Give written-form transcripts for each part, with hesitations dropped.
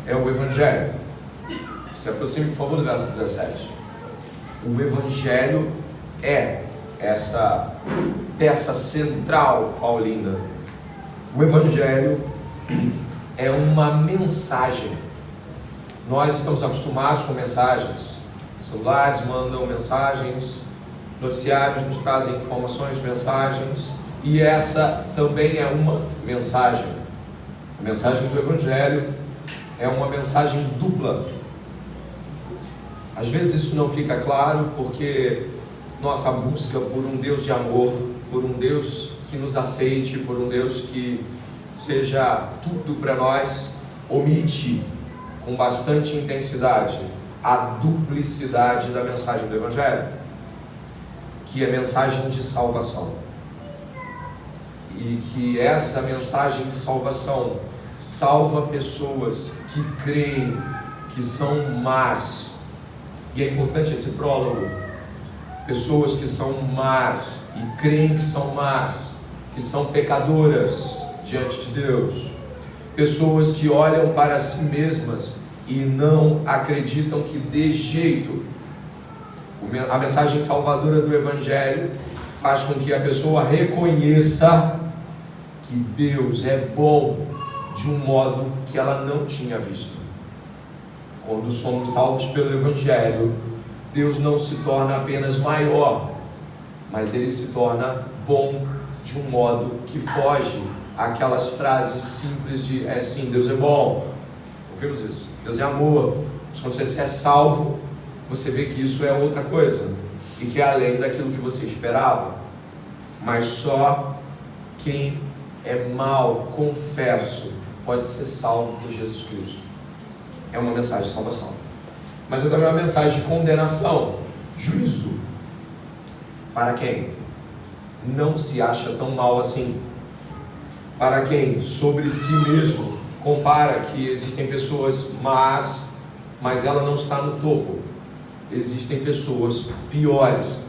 é o Evangelho. Se aproxime, por favor, do verso 17. O Evangelho é essa peça central paulina. O Evangelho é uma mensagem. Nós estamos acostumados com mensagens. Celulares mandam mensagens, noticiários nos trazem informações, mensagens, e essa também é uma mensagem. A mensagem do Evangelho é uma mensagem dupla. Às vezes isso não fica claro porque nossa busca por um Deus de amor, por um Deus que nos aceite, por um Deus que seja tudo para nós, omite com bastante intensidade a duplicidade da mensagem do Evangelho, que é mensagem de salvação. E que essa mensagem de salvação salva pessoas que creem que são más. E é importante esse prólogo. Pessoas que são más e creem que são más, que são pecadoras diante de Deus. Pessoas que olham para si mesmas e não acreditam que dê jeito. A mensagem salvadora do Evangelho faz com que a pessoa reconheça que Deus é bom de um modo que ela não tinha visto. Quando somos salvos pelo Evangelho, Deus não se torna apenas maior, mas Ele se torna bom de um modo que foge àquelas frases simples de sim, Deus é bom. Ouvimos isso. Deus é amor. Mas quando você é salvo, você vê que isso é outra coisa e que é além daquilo que você esperava. Mas só quem é mau, confesso, pode ser salvo por Jesus Cristo. É uma mensagem de salvação. Mas é também uma mensagem de condenação, juízo. Para quem não se acha tão mal assim. Para quem sobre si mesmo compara que existem pessoas más, mas ela não está no topo. Existem pessoas piores.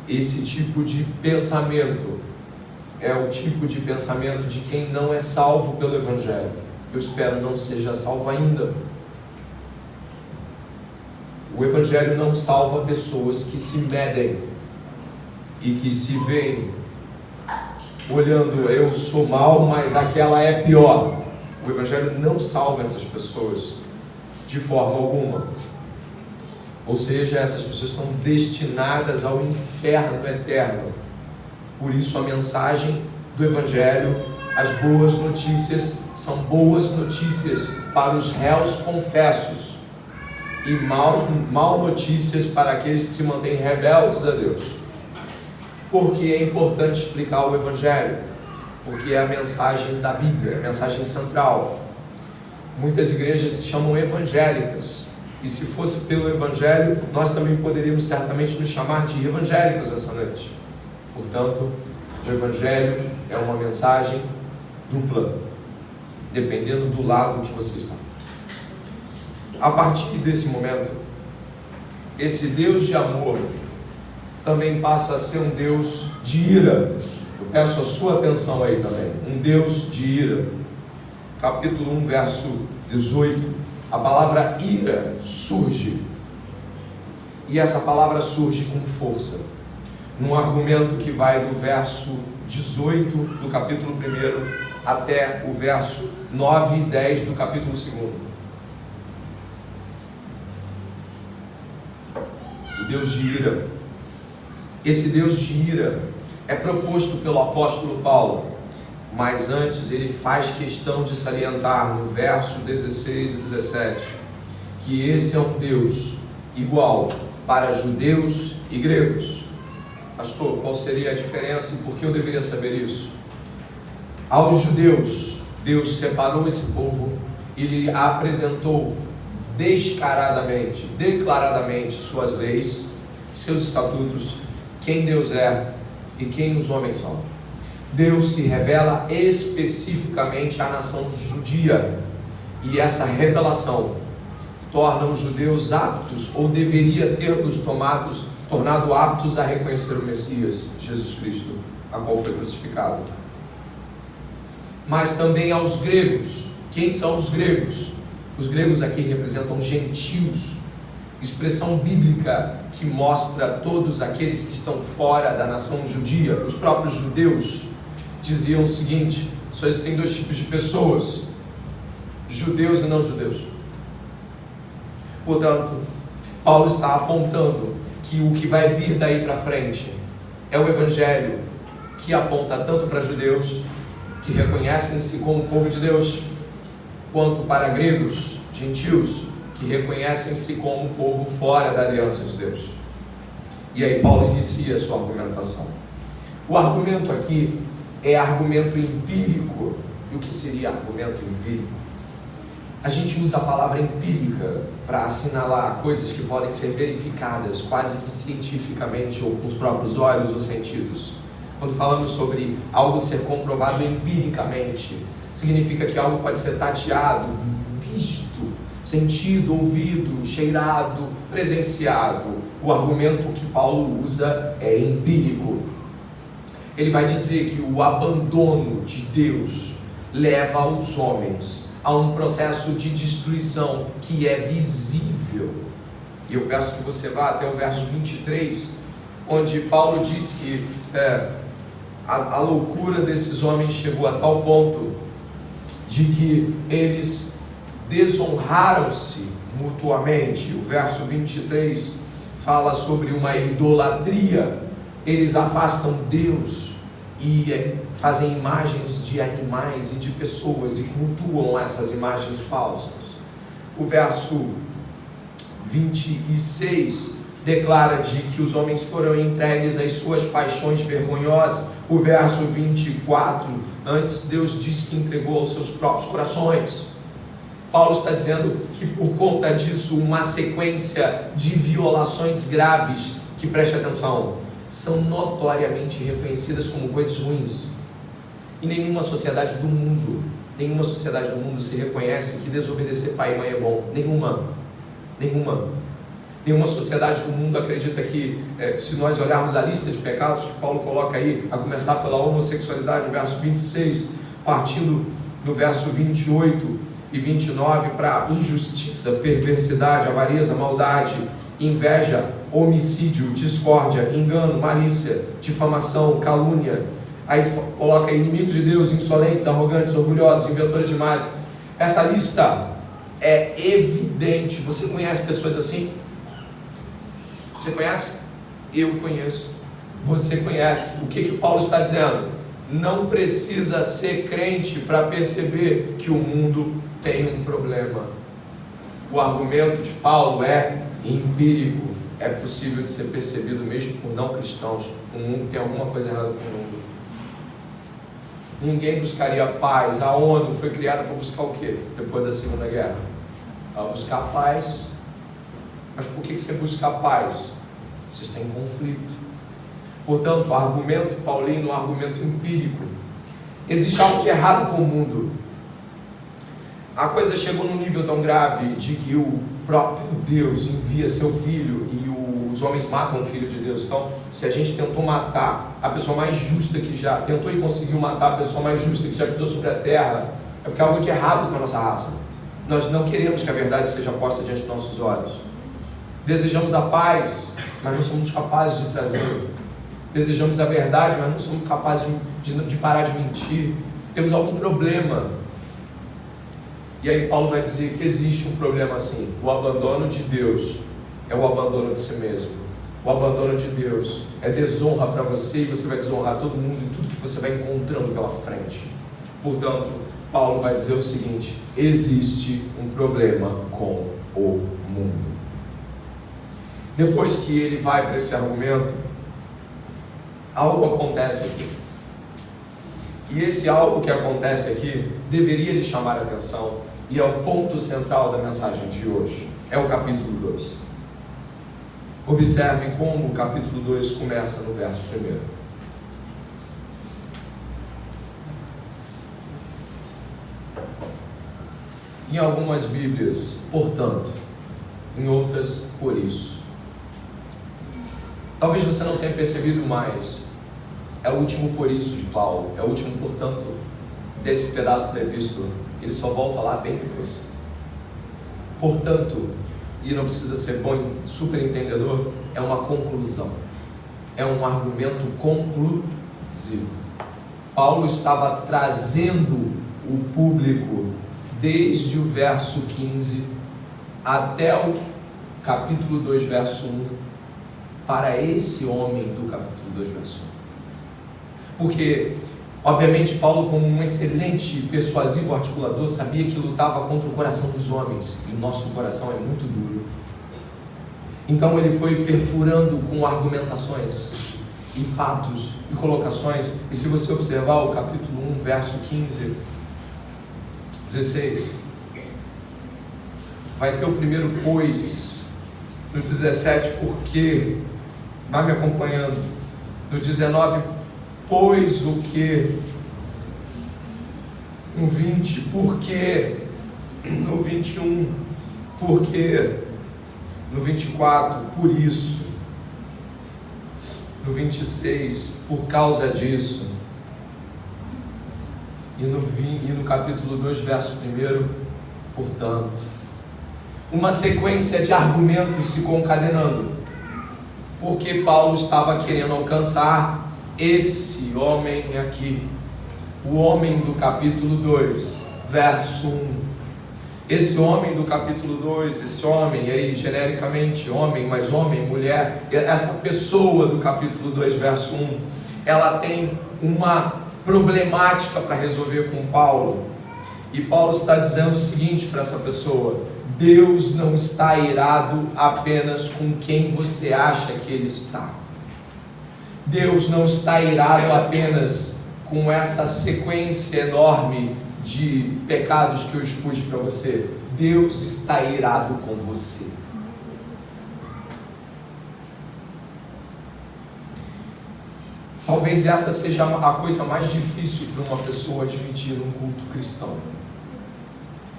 Esse tipo de pensamento é o tipo de pensamento de quem não é salvo pelo Evangelho. Eu espero não seja salvo ainda. O Evangelho não salva pessoas que se medem e que se veem olhando, eu sou mal, mas aquela é pior. O Evangelho não salva essas pessoas de forma alguma. Ou seja, essas pessoas estão destinadas ao inferno eterno. Por isso a mensagem do Evangelho, as boas notícias, são boas notícias para os réus confessos e mal notícias para aqueles que se mantêm rebeldes a Deus. Por que é importante explicar o Evangelho? Porque é a mensagem da Bíblia, é a mensagem central. Muitas igrejas se chamam evangélicas, e se fosse pelo Evangelho, nós também poderíamos certamente nos chamar de evangélicos essa noite. Portanto, o Evangelho é uma mensagem dupla, dependendo do lado que você está. A partir desse momento, esse Deus de amor também passa a ser um Deus de ira. Eu peço a sua atenção aí também. Um Deus de ira. Capítulo 1, verso 18. A palavra ira surge. E essa palavra surge com força. Num argumento que vai do verso 18 do capítulo 1 até o verso 9 e 10 do capítulo 2. O Deus de ira. Esse Deus de ira é proposto pelo apóstolo Paulo, mas antes ele faz questão de salientar no verso 16 e 17 que esse é um Deus igual para judeus e gregos. Pastor, qual seria a diferença e por que eu deveria saber isso? Aos judeus, Deus separou esse povo e lhe apresentou descaradamente, declaradamente suas leis, seus estatutos, quem Deus é e quem os homens são. Deus se revela especificamente à nação judia, e essa revelação torna os judeus aptos, ou deveria ter-los tornado aptos a reconhecer o Messias, Jesus Cristo, a qual foi crucificado. Mas também aos gregos. Quem são os gregos? Os gregos aqui representam gentios, expressão bíblica que mostra todos aqueles que estão fora da nação judia. Os próprios judeus diziam o seguinte: só existem dois tipos de pessoas, judeus e não judeus. Portanto, Paulo está apontando que o que vai vir daí para frente é o evangelho que aponta tanto para judeus que reconhecem-se como povo de Deus, quanto para gregos, gentios, que reconhecem-se como povo fora da aliança de Deus. E aí Paulo inicia a sua argumentação. O argumento aqui é argumento empírico. E o que seria argumento empírico? A gente usa a palavra empírica para assinalar coisas que podem ser verificadas quase que cientificamente ou com os próprios olhos ou sentidos. Quando falamos sobre algo ser comprovado empiricamente, significa que algo pode ser tateado, visto, sentido, ouvido, cheirado, presenciado. O argumento que Paulo usa é empírico. Ele vai dizer que o abandono de Deus leva os homens a um processo de destruição que é visível. E eu peço que você vá até o verso 23, onde Paulo diz que a loucura desses homens chegou a tal ponto de que eles desonraram-se mutuamente. O verso 23 fala sobre uma idolatria. Eles afastam Deus e fazem imagens de animais e de pessoas e cultuam essas imagens falsas. O verso 26 declara de que os homens foram entregues às suas paixões vergonhosas. O verso 24, antes Deus disse que entregou aos seus próprios corações. Paulo está dizendo que por conta disso, uma sequência de violações graves, que preste atenção, são notoriamente reconhecidas como coisas ruins. E nenhuma sociedade do mundo se reconhece que desobedecer pai e mãe é bom. Nenhuma sociedade do mundo acredita que, se nós olharmos a lista de pecados que Paulo coloca aí, a começar pela homossexualidade, verso 26, partindo no verso 28 e 29 para injustiça, perversidade, avareza, maldade, inveja, homicídio, discórdia, engano, malícia, difamação, calúnia. Aí coloca inimigos de Deus, insolentes, arrogantes, orgulhosos, inventores de males. Essa lista é evidente. Você conhece pessoas assim? Você conhece? Eu conheço. Você conhece. O que Paulo está dizendo? Não precisa ser crente para perceber que o mundo tem um problema. O argumento de Paulo é empírico. É possível de ser percebido mesmo por não cristãos. O mundo tem alguma coisa errada com o mundo. Ninguém buscaria paz. A ONU foi criada para buscar o quê? Depois da Segunda Guerra? Para buscar paz. Mas por que você busca paz? Vocês têm conflito. Portanto, o argumento paulino é um argumento empírico. Existe algo de errado com o mundo. A coisa chegou num nível tão grave de que o próprio Deus envia seu filho e os homens matam o filho de Deus. Então, se a gente tentou matar a pessoa mais justa que já tentou e conseguiu matar a pessoa mais justa que já pisou sobre a terra, é porque há algo de errado com a nossa raça. Nós não queremos que a verdade seja posta diante dos nossos olhos. Desejamos a paz, mas não somos capazes de trazê-la. Desejamos a verdade, mas não somos capazes de parar de mentir. Temos algum problema. E aí Paulo vai dizer que existe um problema assim. O abandono de Deus é o abandono de si mesmo. O abandono de Deus é desonra para você, e você vai desonrar todo mundo e tudo que você vai encontrando pela frente. Portanto, Paulo vai dizer o seguinte: existe um problema com o mundo. Depois que ele vai para esse argumento, algo acontece aqui. E esse algo que acontece aqui deveria lhe chamar a atenção, e é o ponto central da mensagem de hoje. É o capítulo 2. Observem como o capítulo 2 começa no verso 1. Em algumas Bíblias, portanto, em outras, por isso. Talvez você não tenha percebido mais. É o último por isso de Paulo. É o último, portanto, desse pedaço da epístola. Ele só volta lá bem depois. Portanto, e não precisa ser bom super entendedor, é uma conclusão, é um argumento conclusivo. Paulo estava trazendo o público desde o verso 15 até o capítulo 2, verso 1, para esse homem do capítulo 2, verso 1. Porque, obviamente, Paulo, como um excelente e persuasivo articulador, sabia que lutava contra o coração dos homens, e o nosso coração é muito duro. Então ele foi perfurando com argumentações e fatos e colocações. E se você observar o capítulo 1, verso 15, 16, vai ter o primeiro pois, no 17, porque, vai me acompanhando, no 19, pois o que, no 20, porque, no 21, porque, no 24, por isso, no 26, por causa disso, e no capítulo 2, verso 1, portanto. Uma sequência de argumentos se concadenando, porque Paulo estava querendo alcançar esse homem aqui, o homem do capítulo 2, verso 1. Esse homem do capítulo 2, esse homem, e aí genericamente homem, mas homem, mulher, essa pessoa do capítulo 2, verso 1, ela tem uma problemática para resolver com Paulo. E Paulo está dizendo o seguinte para essa pessoa: Deus não está irado apenas com quem você acha que Ele está. Deus não está irado apenas com essa sequência enorme de pecados que eu expus para você. Deus está irado com você. Talvez essa seja a coisa mais difícil para uma pessoa admitir num culto cristão.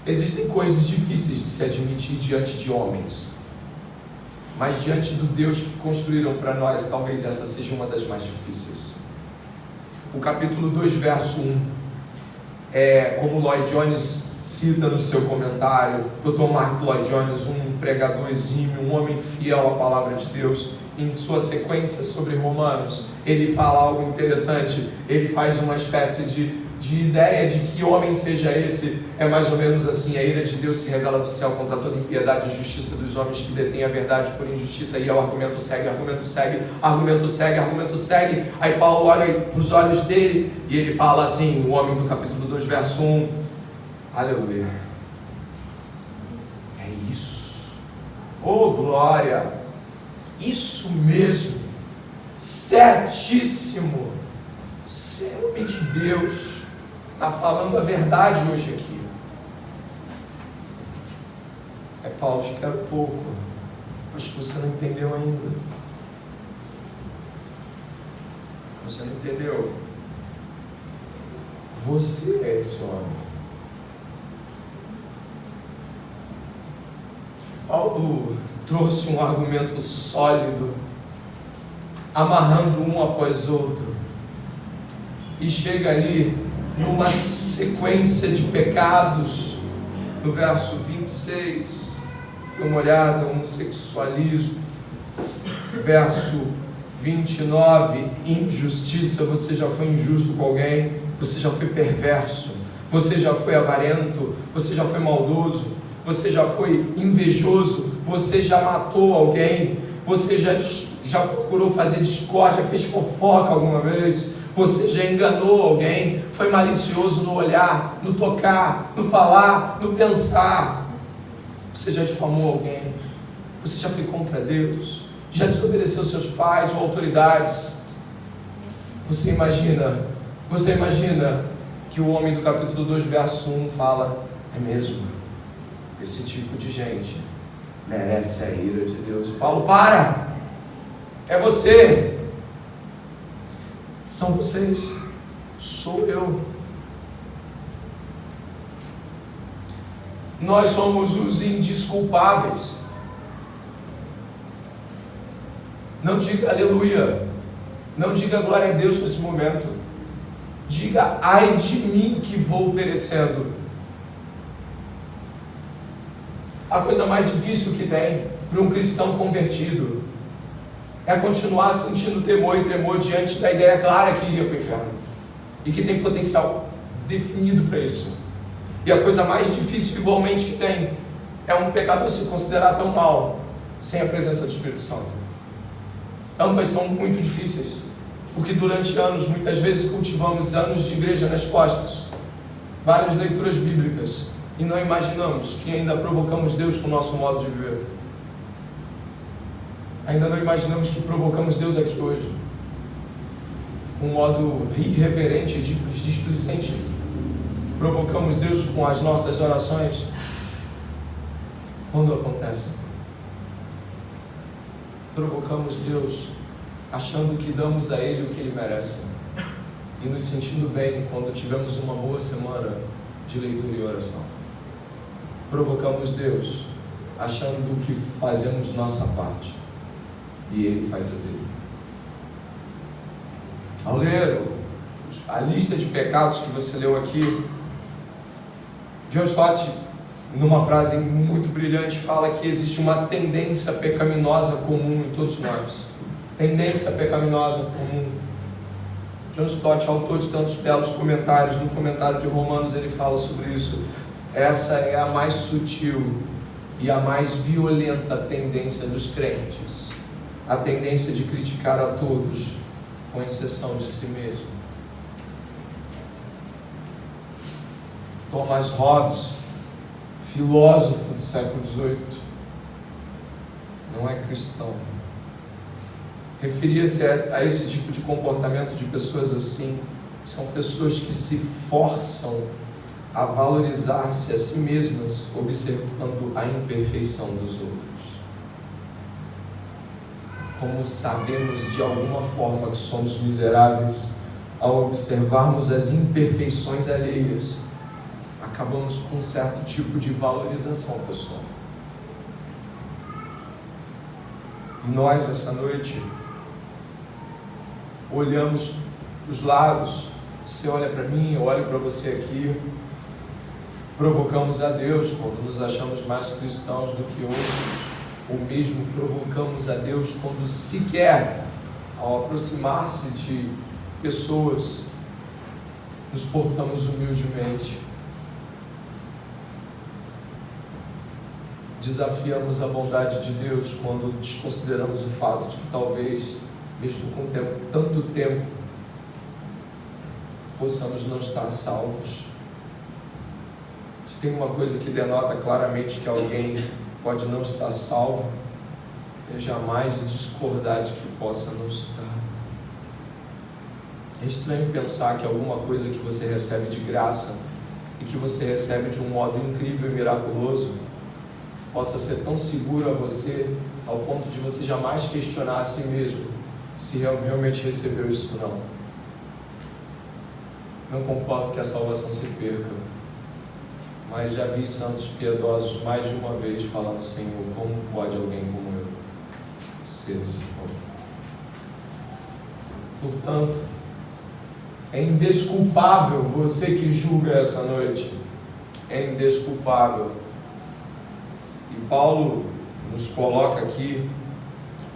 Existem coisas difíceis de se admitir diante de homens, mas diante do Deus que construíram para nós, talvez essa seja uma das mais difíceis. O capítulo 2, verso 1, como Lloyd Jones cita no seu comentário, Dr. Mark Lloyd Jones, um pregador exímio, um homem fiel à palavra de Deus, em sua sequência sobre Romanos, ele fala algo interessante. Ele faz uma espécie de ideia de que homem seja esse. É mais ou menos assim: a ira de Deus se revela do céu contra toda impiedade e injustiça dos homens que detêm a verdade por injustiça. E o argumento segue, argumento segue, argumento segue, argumento segue. Aí Paulo olha para os olhos dele e ele fala assim, o homem do capítulo 2, verso 1, aleluia, é isso, oh glória, isso mesmo, certíssimo, ser homem de Deus, está falando a verdade hoje aqui. Paulo, espera um pouco, acho que você não entendeu ainda. Você não entendeu. Você é esse homem. Paulo trouxe um argumento sólido, amarrando um após outro, e chega ali numa sequência de pecados, no verso 26, dê uma olhada, homossexualismo, verso 29, injustiça, você já foi injusto com alguém, você já foi perverso, você já foi avarento, você já foi maldoso, você já foi invejoso, você já matou alguém, você já procurou fazer discórdia, fez fofoca alguma vez, você já enganou alguém, foi malicioso no olhar, no tocar, no falar, no pensar, você já difamou alguém, você já foi contra Deus, já desobedeceu seus pais ou autoridades. Você imagina que o homem do capítulo 2, verso 1 fala, é mesmo, esse tipo de gente merece a ira de Deus. E Paulo, para! É você! São vocês, sou eu. Nós somos os indesculpáveis. Não diga aleluia, não diga glória a Deus nesse momento, diga ai de mim que vou perecendo. A coisa mais difícil que tem para um cristão convertido é continuar sentindo temor e tremor diante da ideia clara que iria para o inferno e que tem potencial definido para isso. E a coisa mais difícil igualmente que tem é um pecador se considerar tão mal sem a presença do Espírito Santo. Ambas são muito difíceis, porque durante anos, muitas vezes cultivamos anos de igreja nas costas, várias leituras bíblicas, e não imaginamos que ainda provocamos Deus com o nosso modo de viver. Ainda não imaginamos que provocamos Deus aqui hoje, com um modo irreverente e displicente. Provocamos Deus com as nossas orações. Quando acontece? Provocamos Deus achando que damos a Ele o que Ele merece e nos sentindo bem quando tivemos uma boa semana de leitura e oração. Provocamos Deus achando que fazemos nossa parte e Ele faz a dele. Ao ler a lista de pecados que você leu aqui, John Stott, numa frase muito brilhante, fala que existe uma tendência pecaminosa comum em todos nós. Tendência pecaminosa comum. John Stott, autor de tantos belos comentários, no comentário de Romanos ele fala sobre isso. Essa é a mais sutil e a mais violenta tendência dos crentes. A tendência de criticar a todos, com exceção de si mesmo. Thomas Hobbes, filósofo do século XVIII, não é cristão. Referia-se a esse tipo de comportamento de pessoas assim. São pessoas que se forçam a valorizar-se a si mesmas, observando a imperfeição dos outros. Como sabemos de alguma forma que somos miseráveis, ao observarmos as imperfeições alheias, acabamos com um certo tipo de valorização pessoal. E nós, essa noite, olhamos para os lados, você olha para mim, eu olho para você aqui, provocamos a Deus quando nos achamos mais cristãos do que outros, ou mesmo provocamos a Deus quando sequer, ao aproximar-se de pessoas, nos portamos humildemente. Desafiamos a bondade de Deus quando desconsideramos o fato de que talvez, mesmo com tanto tempo, possamos não estar salvos. Se tem uma coisa que denota claramente que alguém pode não estar salvo, é jamais discordar de que possa não estar. É estranho pensar que alguma coisa que você recebe de graça e que você recebe de um modo incrível e miraculoso possa ser tão seguro a você ao ponto de você jamais questionar a si mesmo se realmente recebeu isso ou não. Não concordo que a salvação se perca, mas já vi santos piedosos mais de uma vez falando: Senhor, como pode alguém como eu ser salvo? Portanto, é indesculpável você que julga essa noite, é indesculpável. E Paulo nos coloca aqui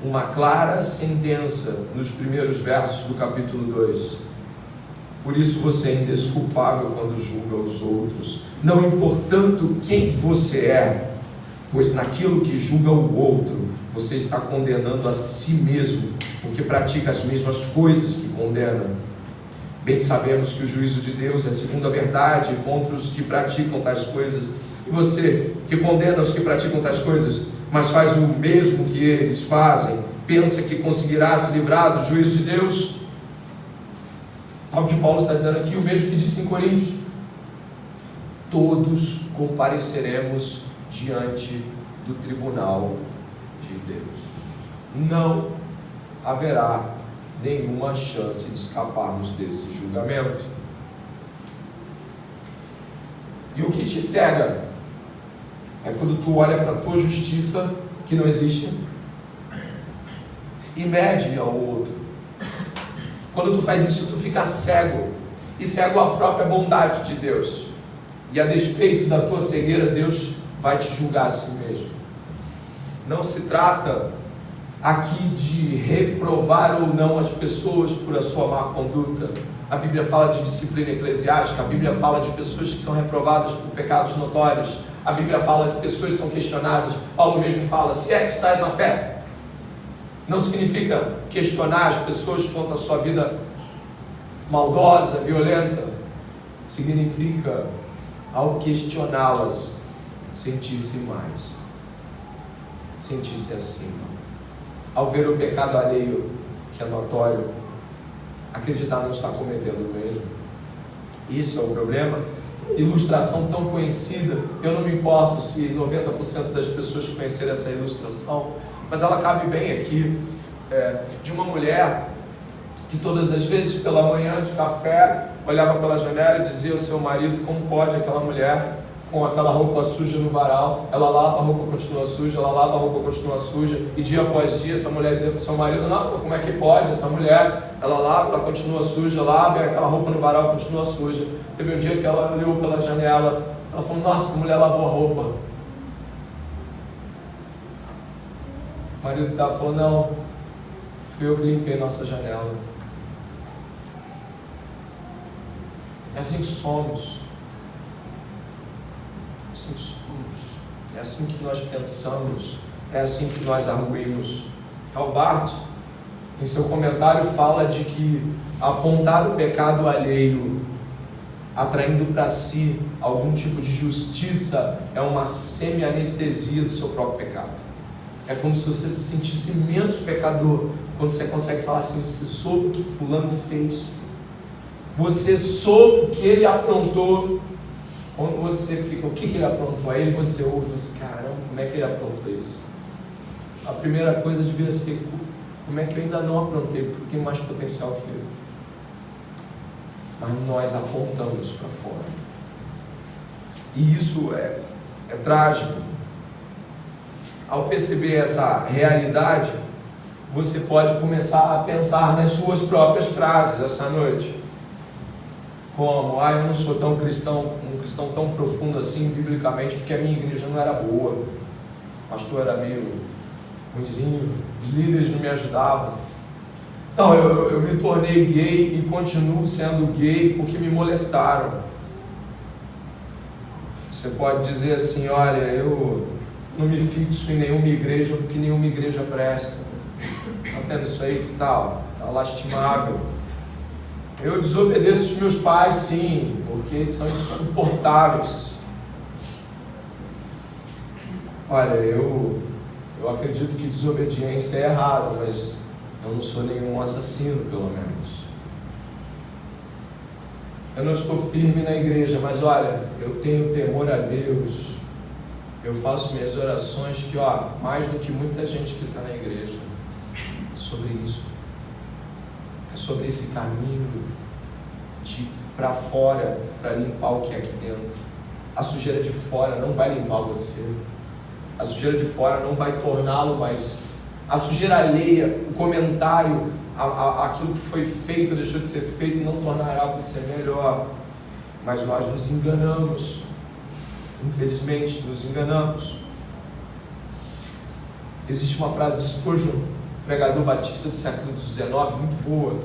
uma clara sentença nos primeiros versos do capítulo 2. Por isso você é indesculpável quando julga os outros, não importando quem você é, pois naquilo que julga o outro, você está condenando a si mesmo, porque pratica as mesmas coisas que condena. Bem sabemos que o juízo de Deus é segundo a verdade contra os que praticam tais coisas. E você, que condena os que praticam tais coisas, mas faz o mesmo que eles fazem, pensa que conseguirá se livrar do juízo de Deus? Sabe o que Paulo está dizendo aqui? O mesmo que disse em Coríntios: todos compareceremos diante do tribunal de Deus. Não haverá nenhuma chance de escaparmos desse julgamento. E o que te cega é quando tu olha para a tua justiça, que não existe, e mede ao outro. Quando tu faz isso, tu fica cego, e cego à própria bondade de Deus. E a despeito da tua cegueira, Deus vai te julgar a si mesmo. Não se trata aqui de reprovar ou não as pessoas por a sua má conduta. A Bíblia fala de disciplina eclesiástica, a Bíblia fala de pessoas que são reprovadas por pecados notórios, a Bíblia fala de pessoas que são questionadas. Paulo mesmo fala, se é que estás na fé. Não significa questionar as pessoas quanto à sua vida maldosa, violenta. Significa, ao questioná-las, sentir-se mais, sentir-se acima. Ao ver o pecado alheio, que é notório, acreditar não está cometendo o mesmo. Isso é o problema. Ilustração tão conhecida, eu não me importo se 90% das pessoas conhecerem essa ilustração, mas ela cabe bem aqui, de uma mulher que todas as vezes pela manhã de café olhava pela janela e dizia ao seu marido como pode aquela mulher com aquela roupa suja no varal, ela lava, a roupa continua suja, ela lava, a roupa continua suja, e dia após dia essa mulher dizia para o seu marido, não, como é que pode, essa mulher, ela lava, ela continua suja, lava, e aquela roupa no varal continua suja. Teve um dia que ela olhou pela janela, ela falou, nossa, a mulher lavou a roupa. O marido dela falou, não, fui eu que limpei nossa janela. É assim que somos. É assim que somos. É assim que nós pensamos. É assim que nós arguímos. Calbart, em seu comentário, fala de que apontar o pecado alheio, atraindo para si algum tipo de justiça, é uma semi-anestesia do seu próprio pecado. É como se você se sentisse menos pecador quando você consegue falar assim, você soube o que fulano fez, você soube o que ele aprontou. Quando você fica, o que ele aprontou? Aí você ouve, você, caramba, como é que ele aprontou isso? A primeira coisa devia ser, como é que eu ainda não aprontei, porque eu tenho mais potencial que ele. Mas nós apontamos para fora. E isso é trágico. Ao perceber essa realidade, você pode começar a pensar nas suas próprias frases essa noite. Como, eu não sou tão cristão, um cristão tão profundo assim, biblicamente, porque a minha igreja não era boa. O pastor era meio ruimzinho, os líderes não me ajudavam. Não, eu me tornei gay e continuo sendo gay porque me molestaram. Você pode dizer assim, olha, eu não me fixo em nenhuma igreja porque nenhuma igreja presta. Está vendo isso aí que tal? Está lastimável. Eu desobedeço os meus pais, sim, porque eles são insuportáveis. Olha, eu acredito que desobediência é errado, mas eu não sou nenhum assassino, pelo menos. Eu não estou firme na igreja, mas olha, eu tenho temor a Deus. Eu faço minhas orações que, mais do que muita gente que está na igreja. É sobre isso. É sobre esse caminho de para fora, para limpar o que é aqui dentro. A sujeira de fora não vai limpar você. A sujeira de fora não vai torná-lo mais. A sujeira alheia, o comentário, aquilo que foi feito, deixou de ser feito, não tornará você melhor. Mas nós nos enganamos. Infelizmente, nos enganamos. Existe uma frase de Spurgeon, pregador batista do século XIX, muito boa,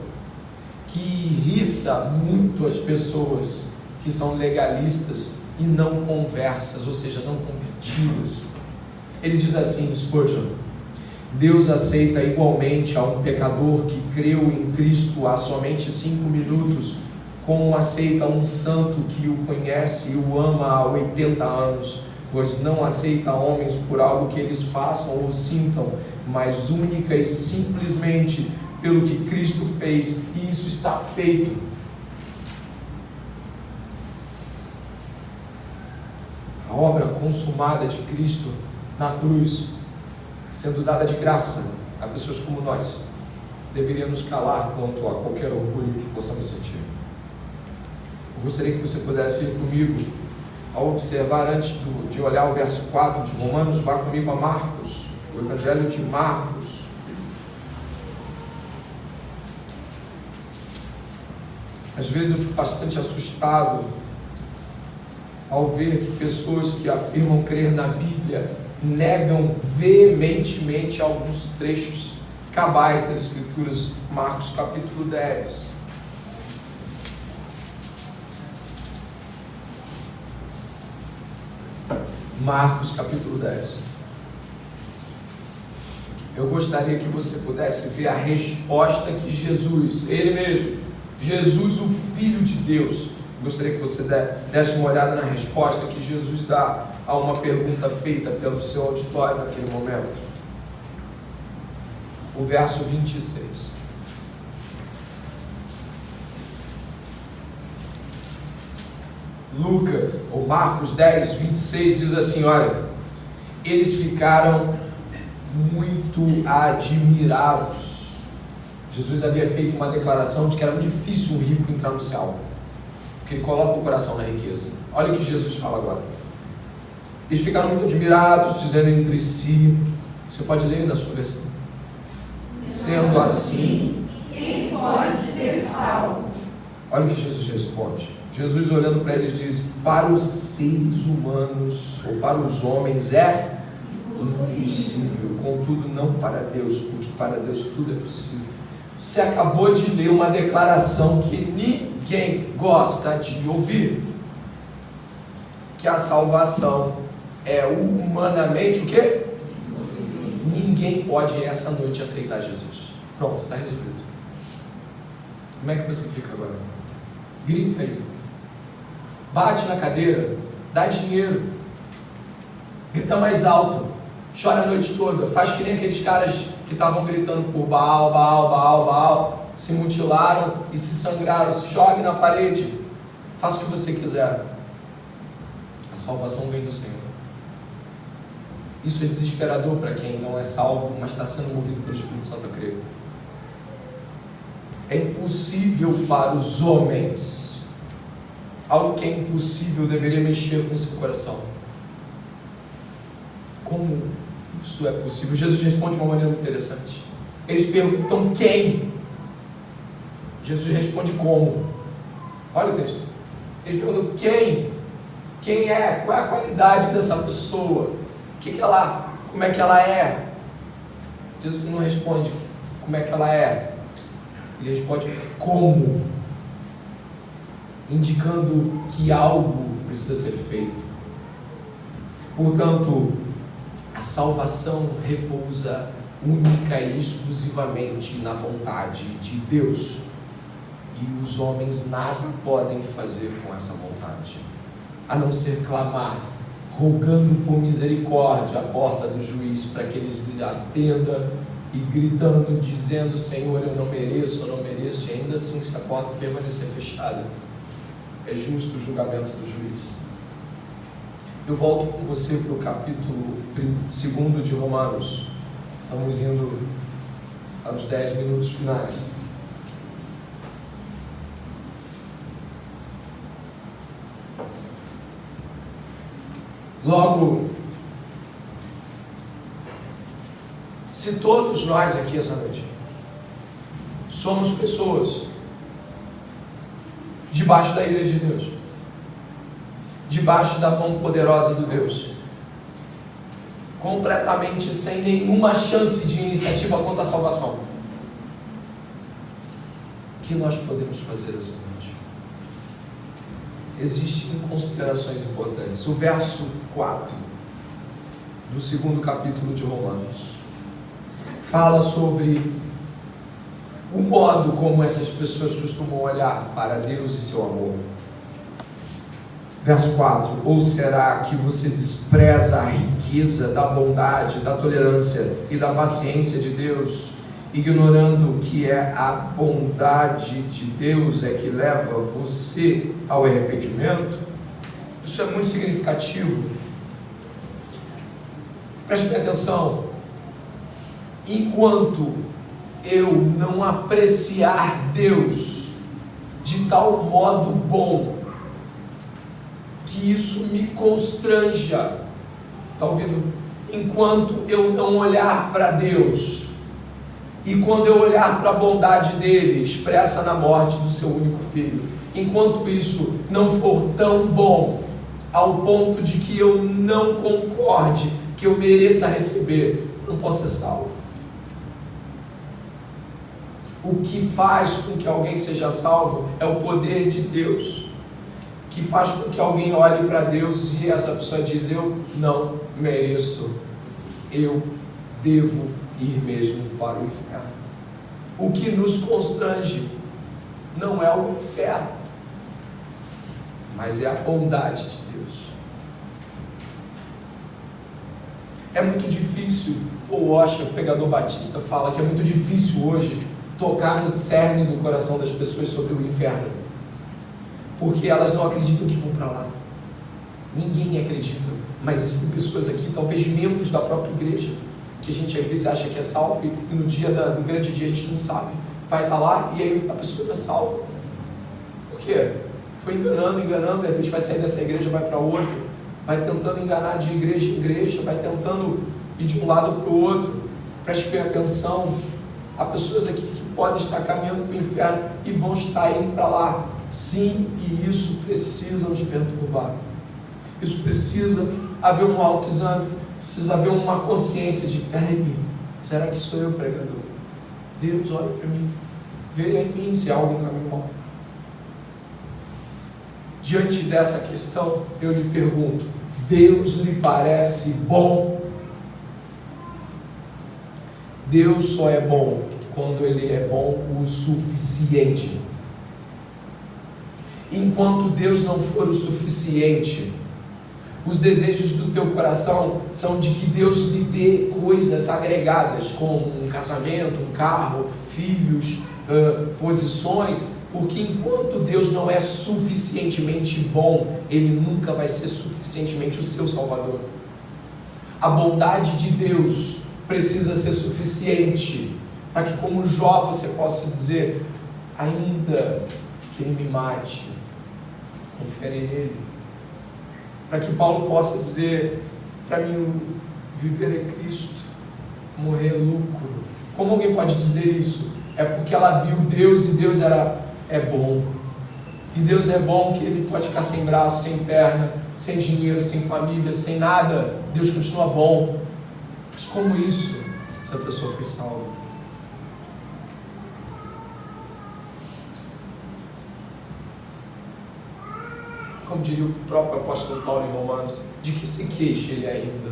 que irrita muito as pessoas que são legalistas e não conversas, ou seja, não convertidas. Ele diz assim, Spurgeon, Deus aceita igualmente a um pecador que creu em Cristo há somente 5 minutos, como aceita um santo que o conhece e o ama há 80 anos, pois não aceita homens por algo que eles façam ou sintam, mas única e simplesmente pelo que Cristo fez, e isso está feito. A obra consumada de Cristo na cruz, sendo dada de graça a pessoas como nós, deveria nos calar quanto a qualquer orgulho que possamos sentir. Eu gostaria que você pudesse ir comigo ao observar, antes de olhar o verso 4 de Romanos, vá comigo a Marcos, o Evangelho de Marcos. Às vezes eu fico bastante assustado ao ver que pessoas que afirmam crer na Bíblia negam veementemente alguns trechos cabais das Escrituras. Marcos capítulo 10. Marcos capítulo 10. Eu gostaria que você pudesse ver a resposta que Jesus, Ele mesmo, Jesus, o Filho de Deus, gostaria que você desse uma olhada na resposta que Jesus dá a uma pergunta feita pelo seu auditório naquele momento. O verso 26. Lucas, ou Marcos 10, 26 diz assim, olha, eles ficaram muito admirados. Jesus havia feito uma declaração de que era muito difícil um rico entrar no céu, porque ele coloca o coração na riqueza. Olha o que Jesus fala agora. Eles ficaram muito admirados, dizendo entre si, você pode ler na sua versão, sendo assim, quem pode ser salvo? Olha o que Jesus responde. Jesus, olhando para eles, diz: para os seres humanos, ou para os homens, é impossível, contudo não para Deus, porque para Deus tudo é possível. Você acabou de ler uma declaração que ninguém gosta de ouvir, que a salvação é humanamente o quê? Ninguém pode essa noite aceitar Jesus. Pronto, está resolvido. Como é que você fica agora? Grita aí, bate na cadeira, dá dinheiro, grita mais alto, chora a noite toda, faz que nem aqueles caras que estavam gritando por Baal, Baal, Baal, Baal, se mutilaram e se sangraram, se jogue na parede, faça o que você quiser. A salvação vem do Senhor. Isso é desesperador para quem não é salvo, mas está sendo movido pelo Espírito Santo a crer. É impossível para os homens. Algo que é impossível deveria mexer com o seu coração. Como isso é possível? Jesus responde de uma maneira muito interessante. Eles perguntam quem? Jesus responde como? Olha o texto. Eles perguntam quem? Quem é? Qual é a qualidade dessa pessoa? Como é que ela é? Jesus não responde como é que ela é. Ele responde como, indicando que algo precisa ser feito. Portanto, a salvação repousa única e exclusivamente na vontade de Deus, e os homens nada podem fazer com essa vontade, a não ser clamar, rogando por misericórdia à porta do juiz, para que eles lhes atenda, e gritando, dizendo: Senhor, eu não mereço, e ainda assim, se a porta permanecer fechada, é justo o julgamento do juiz. Eu volto com você para o capítulo 2 de Romanos. Estamos indo aos 10 minutos finais. Logo, se todos nós aqui essa noite somos pessoas debaixo da ira de Deus, debaixo da mão poderosa do Deus, completamente sem nenhuma chance de iniciativa contra a salvação, o que nós podemos fazer essa noite? Existem considerações importantes. O verso 4 do 2º capítulo de Romanos fala sobre o modo como essas pessoas costumam olhar para Deus e seu amor. Verso 4: ou será que você despreza a riqueza da bondade, da tolerância e da paciência de Deus, ignorando que é a bondade de Deus é que leva você ao arrependimento? Isso é muito significativo. Preste bem atenção. Enquanto eu não apreciar Deus de tal modo bom que isso me constranja, está ouvindo? Enquanto eu não olhar para Deus, e quando eu olhar para a bondade dele expressa na morte do seu único filho, enquanto isso não for tão bom ao ponto de que eu não concorde, que eu mereça receber, não posso ser salvo. O que faz com que alguém seja salvo é o poder de Deus, que faz com que alguém olhe para Deus e essa pessoa diz: eu não mereço, eu devo ir mesmo para o inferno. O que nos constrange não é o inferno, mas é a bondade de Deus. É muito difícil, o Washer, o pregador batista, fala que é muito difícil hoje tocar no cerne do coração das pessoas sobre o inferno, porque elas não acreditam que vão para lá. Ninguém acredita, mas existem pessoas aqui, talvez membros da própria igreja, que a gente às vezes acha que é salvo e no dia do grande dia a gente não sabe. Vai estar lá e aí a pessoa é salva. Por quê? Foi enganando, de repente vai sair dessa igreja, vai para outra, vai tentando enganar de igreja em igreja, vai tentando ir de um lado para o outro. Preste bem atenção, há pessoas aqui que podem estar caminhando para o inferno e vão estar indo para lá. Sim, e isso precisa nos perturbar. Isso precisa haver um autoexame, precisa haver uma consciência de: peraí, será que sou eu, pregador? Deus, olha para mim, veja em mim se há algum caminho mau. Diante dessa questão, eu lhe pergunto: Deus lhe parece bom? Deus só é bom quando Ele é bom o suficiente. Enquanto Deus não for o suficiente, os desejos do teu coração são de que Deus lhe dê coisas agregadas, como um casamento, um carro, filhos, posições, porque enquanto Deus não é suficientemente bom, Ele nunca vai ser suficientemente o seu Salvador. A bondade de Deus precisa ser suficiente para que, como Jó, você possa dizer: ainda que Ele me mate, confiarei nele. Para que Paulo possa dizer: para mim viver é Cristo, morrer é lucro. Como alguém pode dizer isso? É porque ela viu Deus e Deus é bom. E Deus é bom que Ele pode ficar sem braço, sem perna, sem dinheiro, sem família, sem nada. Deus continua bom. Mas como isso, se a pessoa foi salva? Como diria o próprio apóstolo Paulo em Romanos, de que se queixa ele ainda?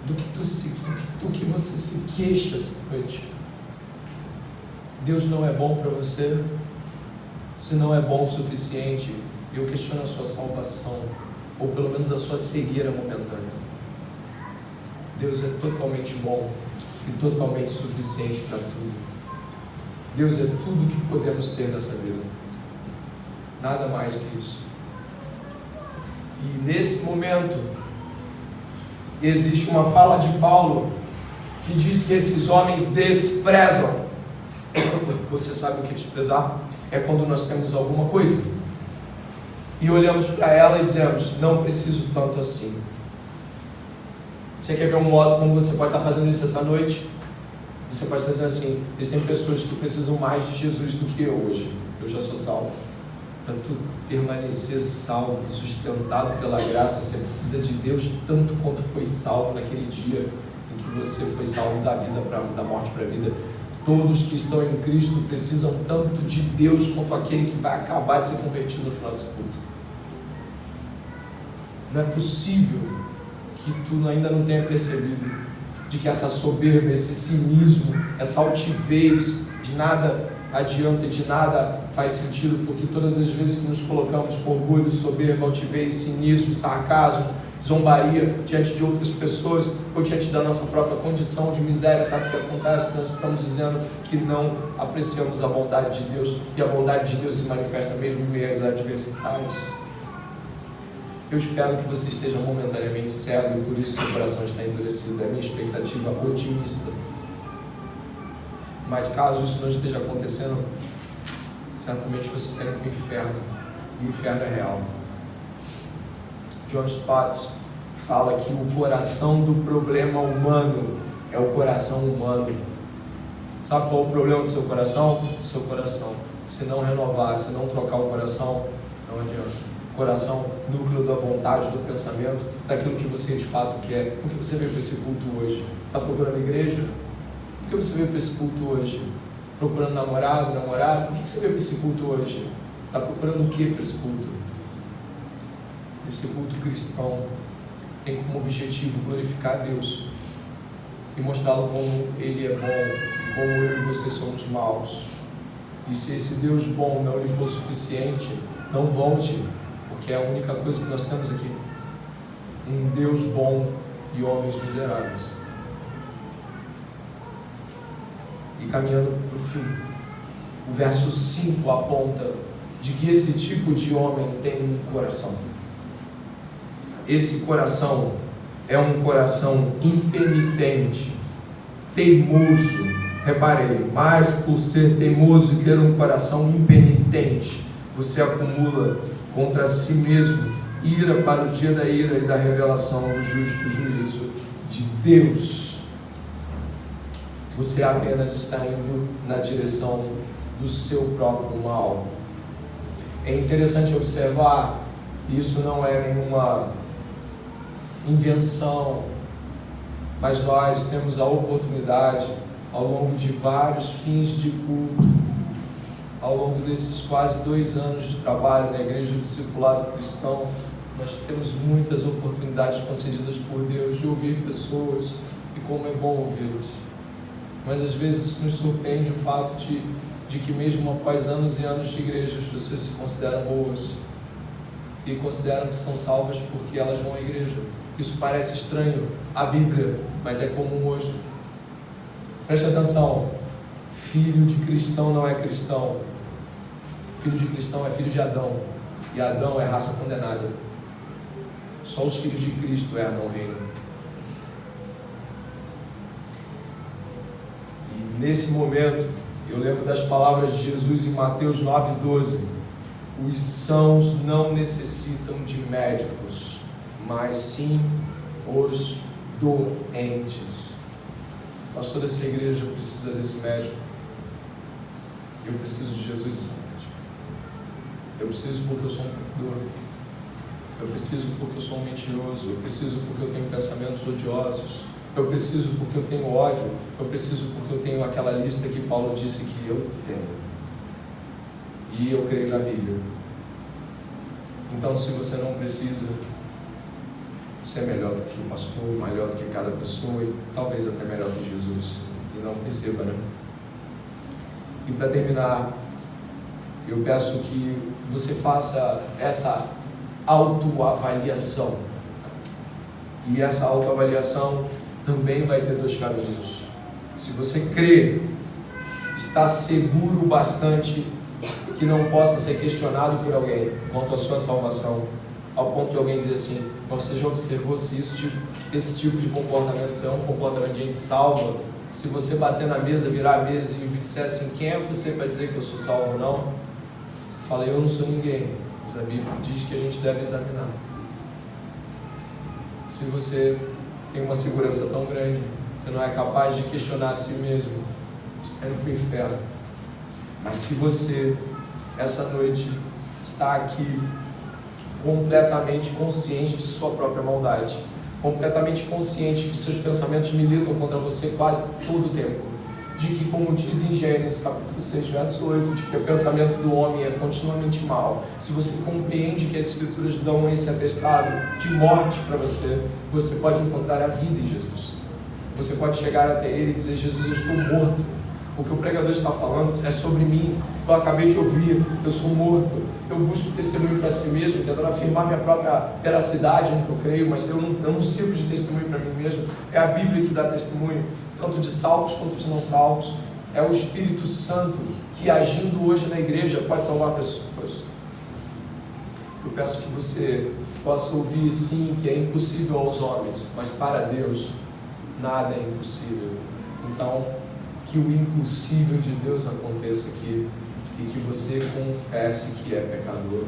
Do que você se queixa essa noite? Deus não é bom para você? Se não é bom o suficiente, eu questiono a sua salvação, ou pelo menos a sua cegueira momentânea. Deus é totalmente bom e totalmente suficiente para tudo. Deus é tudo que podemos ter nessa vida. Nada mais que isso. E nesse momento, existe uma fala de Paulo que diz que esses homens desprezam. Você sabe o que é desprezar? É quando nós temos alguma coisa e olhamos para ela e dizemos: não preciso tanto assim. Você quer ver um modo como você pode estar fazendo isso essa noite? Você pode estar dizendo assim: existem pessoas que precisam mais de Jesus do que eu hoje. Eu já sou salvo. Para tu permanecer salvo, sustentado pela graça, você precisa de Deus tanto quanto foi salvo naquele dia em que você foi salvo da morte para a vida. Todos que estão em Cristo precisam tanto de Deus quanto aquele que vai acabar de ser convertido no final desse culto. Não é possível que tu ainda não tenha percebido de que essa soberba, esse cinismo, essa altivez de nada adianta e de nada faz sentido, porque todas as vezes que nos colocamos com orgulho, soberba, altivez, cinismo, sarcasmo, zombaria diante de outras pessoas ou diante da nossa própria condição de miséria, sabe o que acontece? Nós estamos dizendo que não apreciamos a bondade de Deus, e a bondade de Deus se manifesta mesmo em meio às adversidades. Eu espero que você esteja momentaneamente cego e por isso seu coração está endurecido. É a minha expectativa otimista. Mas caso isso não esteja acontecendo, certamente você está indo para o inferno, e o inferno é real. John Stott fala que o coração do problema humano é o coração humano. Sabe qual é o problema do seu coração? Seu coração. Se não renovar, se não trocar o coração, não adianta. coração, núcleo da vontade, do pensamento, daquilo que você de fato quer. Por que você veio para esse culto hoje? Está procurando igreja? Por que você veio para esse culto hoje? Procurando namorado, namorada? Por que você veio para esse culto hoje? Está procurando o que para esse culto? Esse culto cristão tem como objetivo glorificar a Deus e mostrá-lo como Ele é bom e como eu e você somos maus. E se esse Deus bom não lhe for suficiente, não volte, porque é a única coisa que nós temos aqui. Um Deus bom e homens miseráveis. E caminhando para o fim, o verso 5 aponta de que esse tipo de homem tem um coração. Esse coração é um coração impenitente, teimoso. Reparei, mas por ser teimoso e ter um coração impenitente, você acumula contra si mesmo ira para o dia da ira e da revelação do justo juízo de Deus. Você apenas está indo na direção do seu próprio mal. É interessante observar, isso não é nenhuma invenção, mas nós temos a oportunidade, ao longo de vários fins de culto, ao longo desses quase 2 anos de trabalho na Igreja do Discipulado Cristão, nós temos muitas oportunidades concedidas por Deus de ouvir pessoas, e como é bom ouvi-los. Mas às vezes nos surpreende o fato de que mesmo após anos e anos de igreja, as pessoas se consideram boas e consideram que são salvas porque elas vão à igreja. Isso parece estranho à Bíblia, mas é comum hoje. Preste atenção, filho de cristão não é cristão. Filho de cristão é filho de Adão, e Adão é raça condenada. Só os filhos de Cristo herdam o reino. E nesse momento, eu lembro das palavras de Jesus em Mateus 9,12. Os sãos não necessitam de médicos, mas sim os doentes. Pastor dessa igreja precisa desse médico. Eu preciso de Jesus e esse médico. Eu preciso porque eu sou um pecador. Eu preciso porque eu sou um mentiroso. Eu preciso porque eu tenho pensamentos odiosos. Eu preciso porque eu tenho ódio. Eu preciso porque eu tenho aquela lista que Paulo disse que eu tenho. E eu creio na Bíblia. Então, se você não precisa, você é melhor do que o pastor, melhor do que cada pessoa e talvez até melhor que Jesus. E não perceba, né? E para terminar, eu peço que você faça essa autoavaliação. E essa autoavaliação também vai ter 2 caminhos. Se você crê, está seguro bastante que não possa ser questionado por alguém quanto à sua salvação, ao ponto de alguém dizer assim: você já observou se esse tipo de comportamento é um comportamento de gente salva? Se você bater na mesa, virar a mesa e disser assim: quem é você para dizer que eu sou salvo ou não? Você fala: eu não sou ninguém. Mas a Bíblia diz que a gente deve examinar. Se você tem uma segurança tão grande que não é capaz de questionar a si mesmo, você está indo para o inferno. Mas se você, essa noite, está aqui completamente consciente de sua própria maldade, completamente consciente que seus pensamentos militam contra você quase todo o tempo, de que, como diz em Gênesis capítulo 6, verso 8, de que o pensamento do homem é continuamente mau, se você compreende que as Escrituras dão esse atestado de morte para você, você pode encontrar a vida em Jesus. Você pode chegar até Ele e dizer: Jesus, eu estou morto. O que o pregador está falando é sobre mim. Eu acabei de ouvir, eu sou morto. Eu busco testemunho para si mesmo, tentando afirmar minha própria veracidade no que eu creio, mas eu não sirvo de testemunho para mim mesmo. É a Bíblia que dá testemunho, tanto de salvos quanto de não salvos. É o Espírito Santo que, agindo hoje na igreja, pode salvar pessoas. Eu peço que você possa ouvir, sim, que é impossível aos homens, mas para Deus nada é impossível. Então, que o impossível de Deus aconteça aqui e que você confesse que é pecador,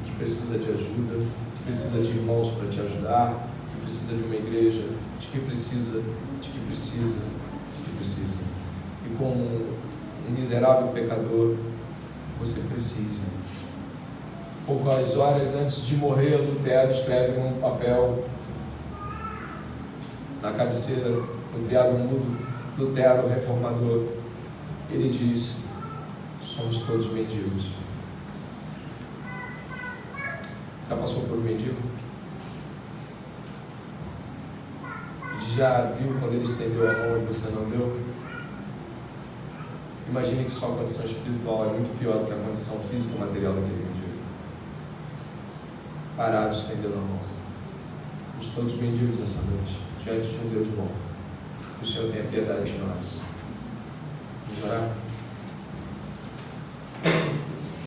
que precisa de ajuda, que precisa de irmãos para te ajudar, que precisa de uma igreja, de que precisa. E como um miserável pecador, você precisa Poucas horas antes de morrer, Lutero escreve num papel na cabeceira do criado mudo, Lutero, reformador. Ele diz: somos todos mendigos. Já passou por um mendigo? Já viu quando ele estendeu a mão e você não deu? Imagine que sua condição espiritual é muito pior do que a condição física e material daquele mendigo. Parado, estendendo a mão. Somos todos mendigos essa noite, diante de um Deus bom. Que o Senhor tenha piedade de nós. Vamos orar?